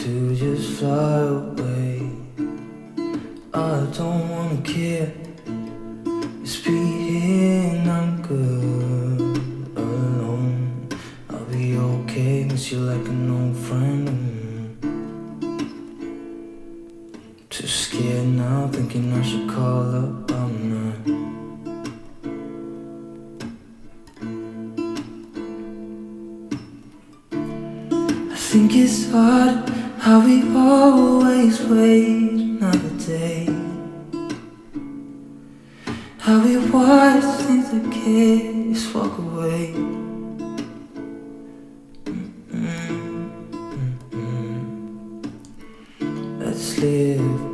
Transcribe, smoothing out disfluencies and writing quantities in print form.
to just fly away. I don't wanna care, just be here and I'm good alone. I'll be okay, miss you like an old friend. Too scared now, thinking I should call up, I'm not. I think it's hard how we always wait another day, how we watch things that just walk away. Let's live